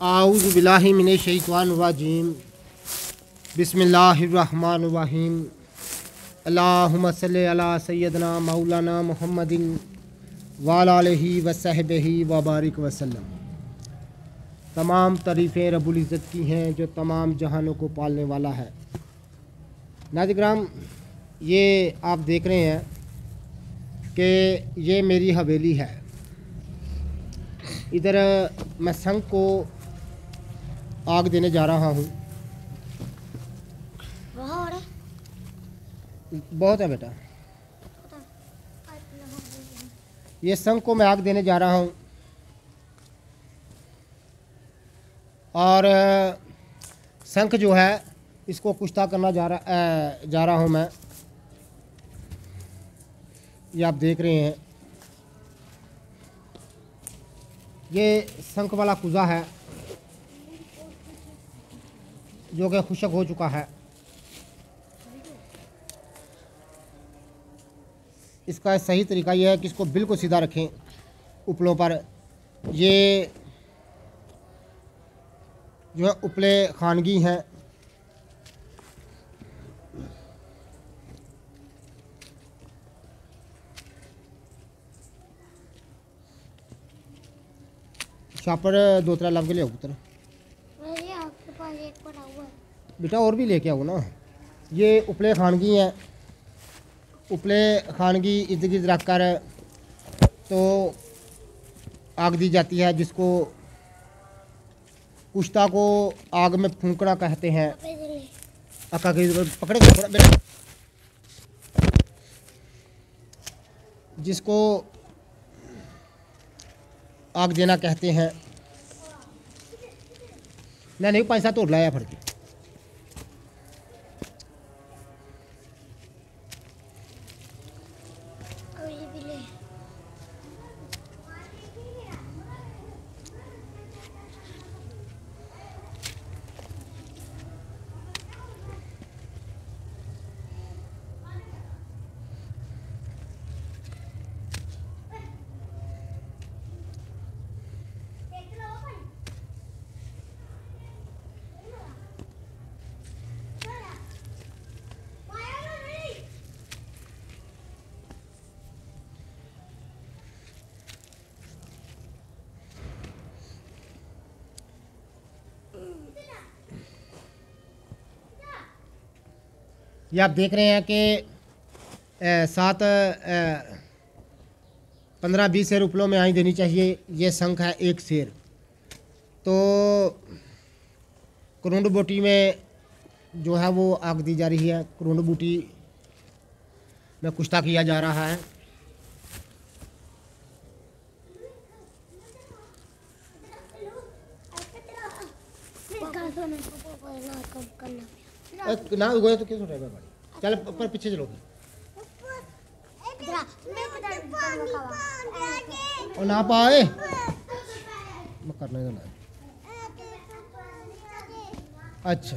आऊज़ु बिल्लाहि मिनश शैतानिर रजीम बिस्मिल्लाहिर रहमानिर रहीम अल्लाहुम्मा सल्लि अला सय्यदना मौलाना मुहम्मदिन व अला आलिहि व सहबिहि व बारिक वसल्लम। तमाम तारीफ़ें रब्बुल इज़्ज़त की हैं जो तमाम जहानों को पालने वाला है। नाज़रीन, ये आप देख रहे हैं कि ये मेरी हवेली है। इधर मैं संग को आग देने जा रहा हूँ। बहुत है बेटा। ये संग को मैं आग देने जा रहा हूँ और शंख जो है इसको कुश्ता करना जा रहा हूँ मैं। ये आप देख रहे हैं, ये शंख वाला कुज़ा है जो कि खुशक हो चुका है। इसका सही तरीका यह है कि इसको बिल्कुल सीधा रखें उपलों पर। ये जो है उपले खानगी हैं। शापर दो तरह लग के ले आओ पुत्र। आपके पास एक पड़ा हुआ है बेटा, और भी लेके आओ ना। ये उपले खानगी हैं। उपले खानगी इर्द गिर्द रख कर तो आग दी जाती है, जिसको कुश्ता को आग में फूंकना कहते हैं। अक्का के पकड़े बेटा, जिसको आग देना कहते हैं। नहीं पैसा तोड़ लाया फड़ के। ये आप देख रहे हैं कि 15-20 शेर उपलों में आई देनी चाहिए। ये शंख है एक शेर। तो करुंड बूटी में जो है वो आग दी जा रही है। करुंड बूटी में कुश्ता किया जा रहा है। ना उगए तो कैसे उठाएगा गाड़ी? चल ऊपर पीछे चलो और ना पाए मैं करने देना। अच्छा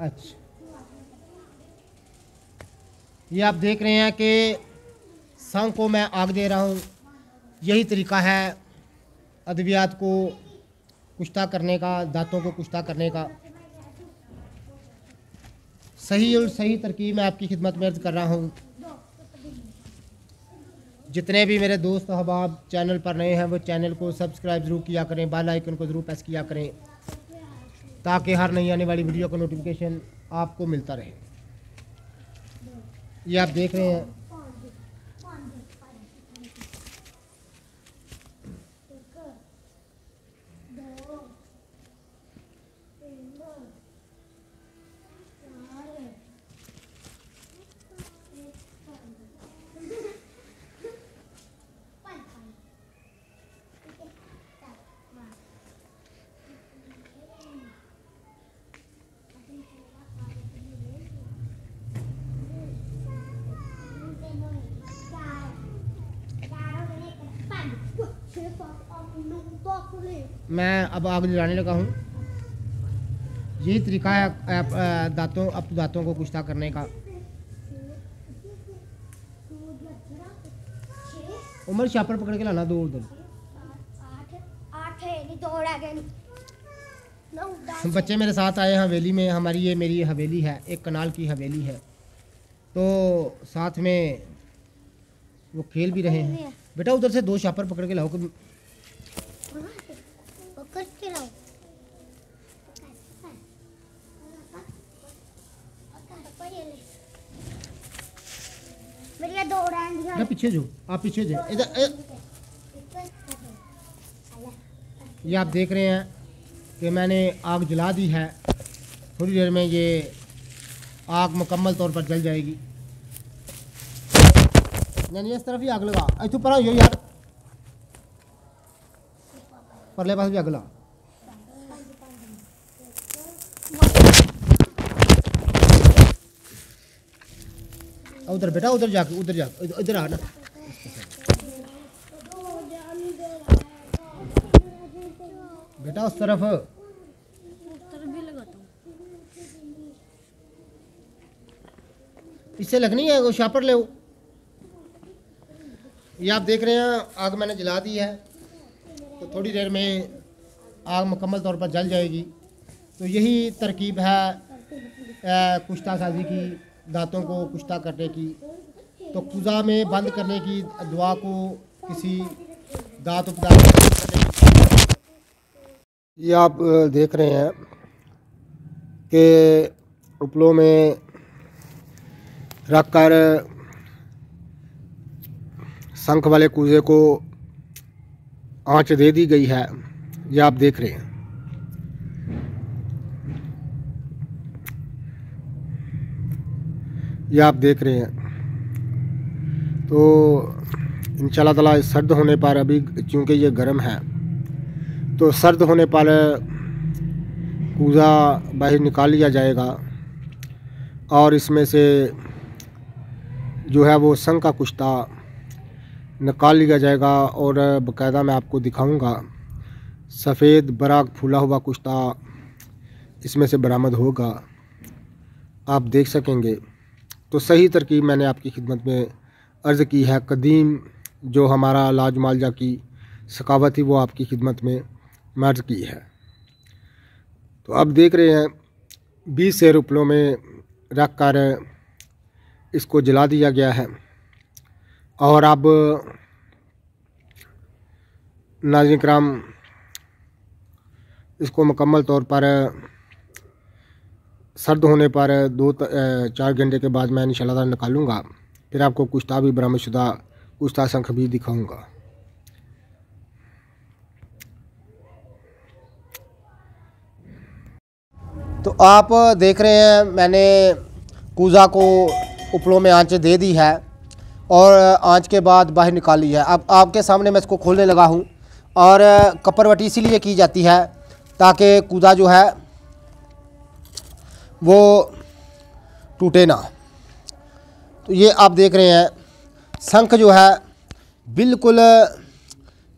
अच्छा, ये आप देख रहे हैं कि शंख को मैं आग दे रहा हूँ। यही तरीका है अद्वियात को कुश्ता करने का, दांतों को कुश्ता करने का। सही और सही तरकीब मैं आपकी खिदमत में अर्ज कर रहा हूँ। जितने भी मेरे दोस्त अहबाब चैनल पर नए हैं वो चैनल को सब्सक्राइब ज़रूर किया करें, बेल आइकन को ज़रूर प्रेस किया करें ताकि हर नई आने वाली वीडियो का नोटिफिकेशन आपको मिलता रहे। ये आप देख रहे हैं, मैं अब आग जलाने लगा हूँ। यही तरीका है दांतों को कुश्ता करने का। उमर शापर पकड़ के लाना दो उधर। बच्चे मेरे साथ आए हवेली में, हमारी ये मेरी हवेली है, एक कनाल की हवेली है, तो साथ में वो खेल भी रहे हैं। बेटा उधर से 2 शापर पकड़ के लाओ। पीछे जो आप पीछे जो इधर, ये आप देख रहे हैं कि मैंने आग जला दी है। थोड़ी देर में ये आग मुकम्मल तौर पर जल जाएगी। नहीं इस तरफ ही आग लगा, इतों पर यो यार, परले पास भी आग लगा। उधर बेटा उधर जाके इधर आना। बेटा उस तरफ भी लगाता हूँ। इससे लगनी है वो शापर ले। ये आप देख रहे हैं आग मैंने जला दी है, तो थोड़ी देर में आग मुकम्मल तौर पर जल जाएगी। तो यही तरकीब है कुश्ता साजी की, दांतों को कुश्ता करने की। तो कुज़ा में बंद करने की दुआ को किसी दांत उपदात करने की। ये आप देख रहे हैं कि उपलों में रख कर शंख वाले कूजे को आंच दे दी गई है। ये आप देख रहे हैं। ये आप देख रहे हैं। तो इंशाल्लाह ताला सर्द होने पर, अभी चूँकि ये गर्म है, तो सर्द होने पर कूज़ा बाहर निकाल लिया जाएगा और इसमें से जो है वो शंख का कुश्ता निकाल लिया जाएगा। और बाकायदा मैं आपको दिखाऊंगा, सफ़ेद बराक फूला हुआ कुश्ता इसमें से बरामद होगा, आप देख सकेंगे। तो सही तरकीब मैंने आपकी खिदमत में अर्ज़ की है। कदीम जो हमारा लाज मालजा की सकावत थी वो आपकी खिदमत में अर्ज़ की है। तो अब देख रहे हैं 20 सेर उपलों में रख कर इसको जला दिया गया है। और अब नाज़रीन किराम इसको मुकम्मल तौर पर सर्द होने पर 2-4 घंटे के बाद मैं इंशाल्लाह निकालूँगा। फिर आपको कुश्ता भी बरामदशुदा कुश्ता शंख भी दिखाऊँगा। तो आप देख रहे हैं मैंने कूज़ा को उपलों में आंच दे दी है और आंच के बाद बाहर निकाली है। अब आपके सामने मैं इसको खोलने लगा हूँ। और कपरवटी इसीलिए की जाती है ताकि कूज़ा जो है वो टूटे ना। तो ये आप देख रहे हैं शंख जो है बिल्कुल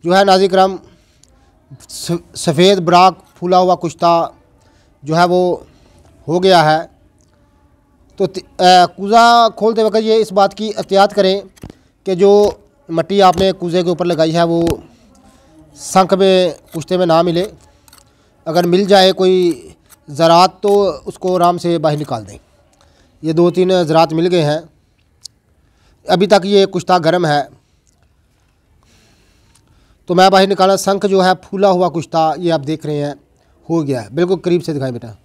जो है नाज़रीन किराम सफ़ेद बराक फूला हुआ कुश्ता जो है वो हो गया है। तो कूज़ा खोलते वक्त ये इस बात की एहतियात करें कि जो मिट्टी आपने कूज़े के ऊपर लगाई है वो शंख में कुश्ते में ना मिले। अगर मिल जाए कोई ज़रात तो उसको आराम से बाहर निकाल दें। ये 2-3 ज़रात मिल गए हैं। अभी तक ये कुश्ता गर्म है तो मैं बाहर निकाला। शंख जो है फूला हुआ कुश्ता ये आप देख रहे हैं हो गया है। बिल्कुल करीब से दिखाएं बेटा।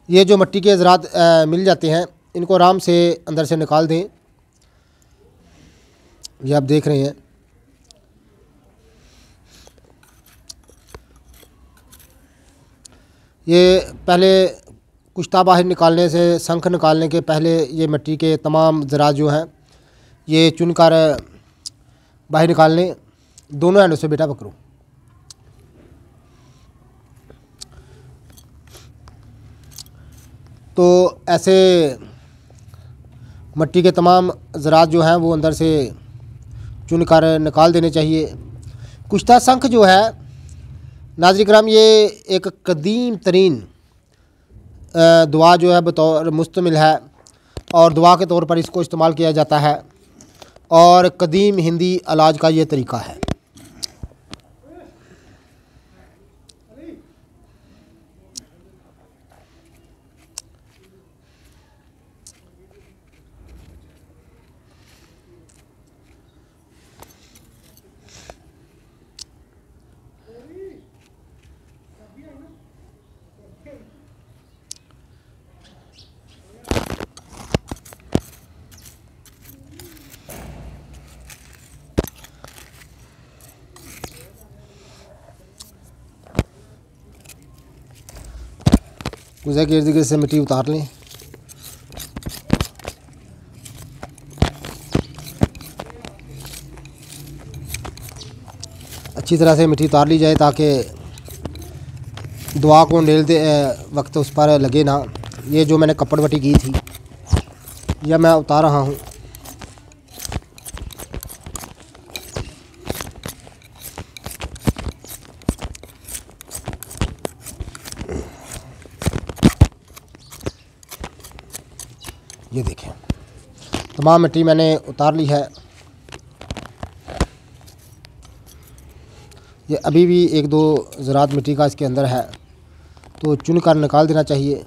ये जो मिट्टी के ज़रात मिल जाते हैं इनको आराम से अंदर से निकाल दें। ये आप देख रहे हैं। ये पहले कुश्ता बाहर निकालने से, शंख निकालने के पहले ये मिट्टी के तमाम ज़रात जो हैं ये चुनकर बाहर निकालने। दोनों हैंडों से बेटा पकड़ो। तो ऐसे मिट्टी के तमाम ज़रात जो हैं वो अंदर से चुनकर निकाल देने चाहिए। कुश्ता शंख जो है नाज़रीन किराम ये एक कदीम तरीन दुआ जो है बतौर मुस्तमिल है और दुआ के तौर पर इसको इस्तेमाल किया जाता है। और कदीम हिंदी इलाज का ये तरीका है। कुछ इर्द गिर्द से मिट्टी उतार लें। अच्छी तरह से मिट्टी उतार ली जाए ताकि दुआ को ढेलते वक्त उस पर लगे ना। ये जो मैंने कपड़ वटी की थी यह मैं उतार रहा हूँ। ये देखें तमाम मिट्टी मैंने उतार ली है। ये अभी भी एक दो ज़रात मिट्टी का इसके अंदर है, तो चुन कर निकाल देना चाहिए।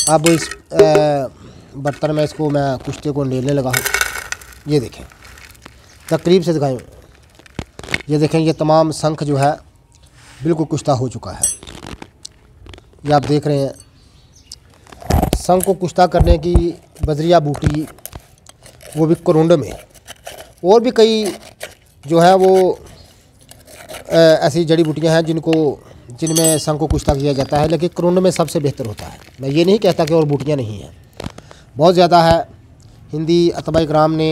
अब इस बर्तन में इसको मैं कुश्ते को लेने लगा हूँ। ये देखें, तकरीब से दिखाएं। ये देखें, ये तमाम शंख जो है बिल्कुल कुश्ता हो चुका है। ये आप देख रहे हैं। शंख को कुश्ता करने की बजरिया बूटी, वो भी करोंड में, और भी कई जो है वो ऐसी जड़ी बूटियाँ हैं जिनमें शंख को कुश्ता किया जाता है, लेकिन करोंड में सबसे बेहतर होता है। मैं ये नहीं कहता कि और बूटियाँ नहीं हैं, बहुत ज़्यादा है। हिंदी अतबा इकराम ने,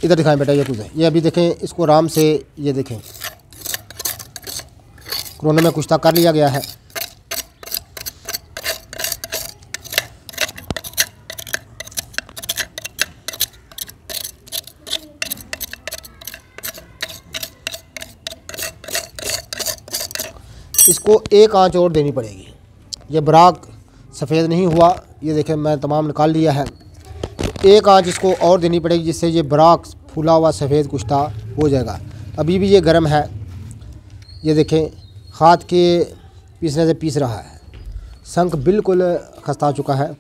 इधर दिखाएं बेटा, ये कुछ है, ये अभी देखें इसको आराम से, ये देखें करोंड में कुश्ता कर लिया गया है। इसको एक आंच और देनी पड़ेगी। ये बराक सफ़ेद नहीं हुआ, ये देखें मैं तमाम निकाल लिया है। एक आंच इसको और देनी पड़ेगी जिससे ये बराक फूला हुआ सफ़ेद कुश्ता हो जाएगा। अभी भी ये गर्म है। ये देखें हाथ के पीसने से पीस रहा है। शंख बिल्कुल खस्ता चुका है।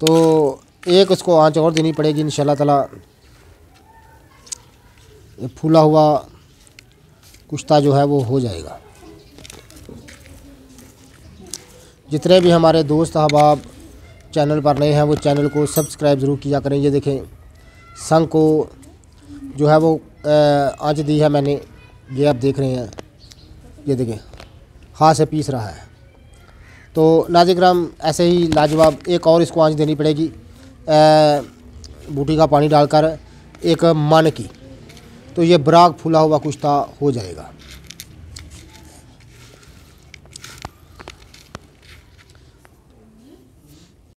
तो एक उसको आंच और देनी पड़ेगी इंशाल्लाह ताला। ये फूला हुआ कुश्ता जो है वो हो जाएगा। जितने भी हमारे दोस्त अहबाब चैनल पर नए हैं वो चैनल को सब्सक्राइब ज़रूर किया करें। ये देखें शंख को जो है वो आंच दी है मैंने, ये आप देख रहे हैं। ये देखें हाथ से पीस रहा है। तो नाज़रीन किराम, ऐसे ही लाजवाब एक और इसको आंच देनी पड़ेगी बूटी का पानी डालकर एक मन की, तो ये बराक फूला हुआ कुश्ता हो जाएगा।